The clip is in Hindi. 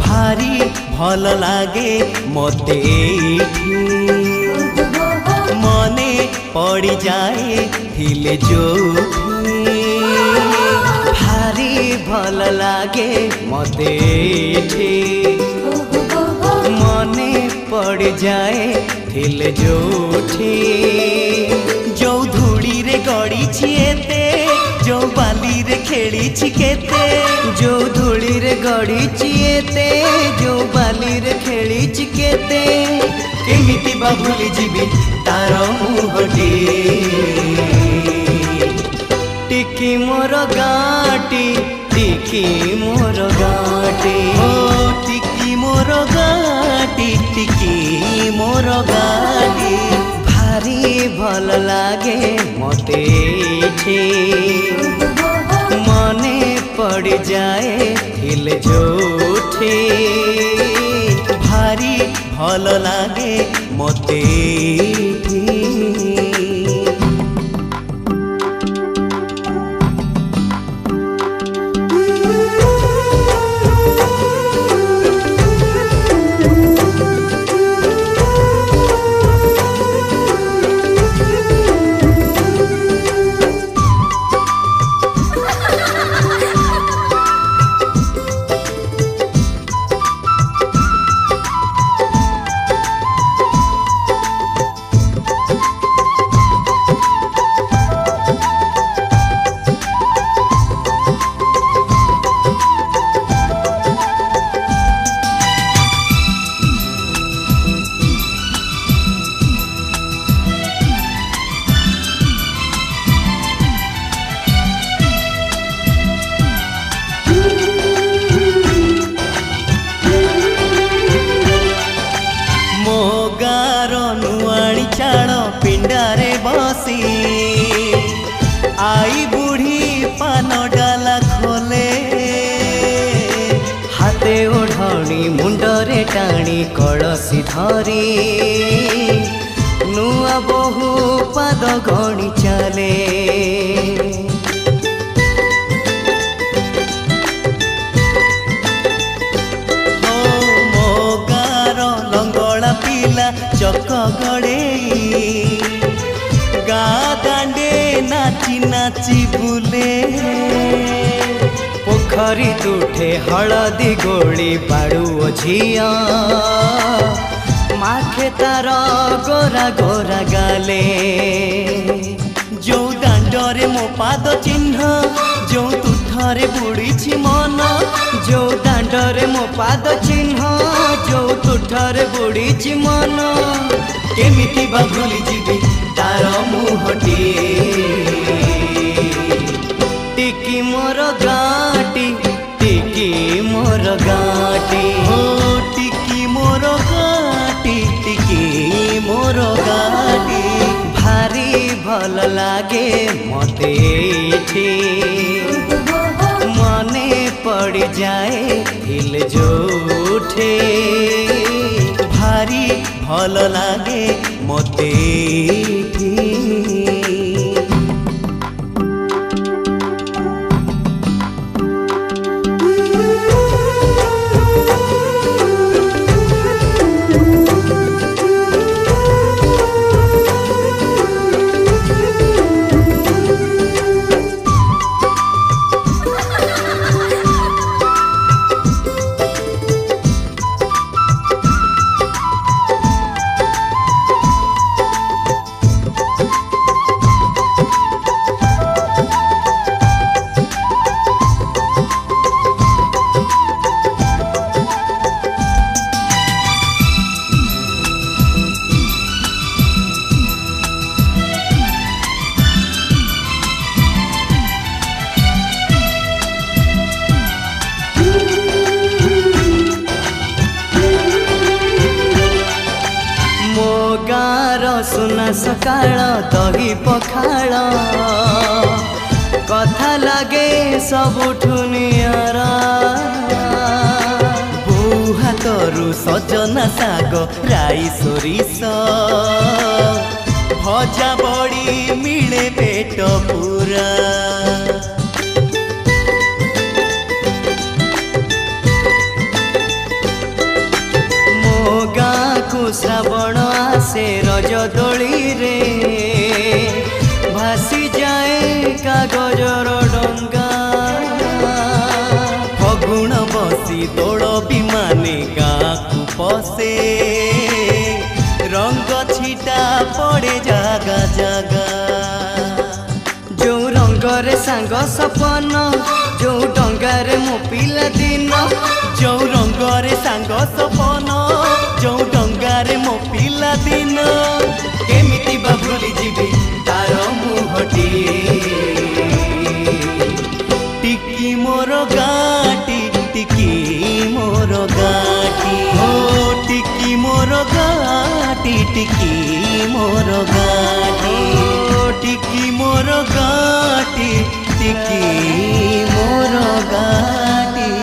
भारी भल लागे मते मने पड़ी जाए थिले जो भारी भल लागे मते मने पड़ जाए थिले जोठी जो धूड़ी रे गड़ी छिएते जो बाली रे खेली छिकेते जो धूड़ी रे गड़ी छिएते जो बाली रे खेली छिकेते केमिति बा भूली जीवी तार मुहटी टिकी मोर गाटी टिकी मोर गाटी ओ टिकी मोर गाटी टिकी मोर गाटी भारी भल लागे मते मने पड़ जाए थिल जोठी भारी भल लागे मते पिंडारे बसी आई बुढ़ी पान डाला खोले हाथे ओढ़णी मुंडरे टाणी कलसी धरी नुआ बहु पाद गणी चले चक गड़े गा दांडे नाची नाची बुले पोखरी तुठे हलदी गोली बाड़ू झिया माखे तार गोरा गोरा गाले जो दांडरे मो पाद चिन्ह जो तुठरे बुड़ी मन जो दांडरे मो पाद चिन्ह जो तुठरे बुड़ी मन केमिति बा भूली जीवी तार मुहटी टिकी मोर गाटी टिकी मोर गाटी हो टिकी मोर गाटी टिकी मोर गाटी भारी भल लागे मते मने पड़ जाए हिल जोठे भारी भल लागे मते सुना सकाळ दही पखाळ कथा लागे सबुठु नियारा बो हाथरू सजना साग राई सोरिष भजा बड़ी मिले पेट पूरा श्रावण आसे रज दोली रे भासी जाए कागजर डंगा फगुण बसी दोल विमाने गाँ को पसे रंग छिटा पड़े जागा जागा जो रंगरे सांग सपन जो डंगारे मो पिला दिन जो रंगरे सांग सपन जो डंगारे मो पिला दिन केमिति बा भूली जीवी तार मुहटी टिकी मोर गाटी टिकी मोर गाटी हो टिकी मोर गाटी टिकी मोर गाटी टिकी मोर गाटी टिकी मोर गाटी।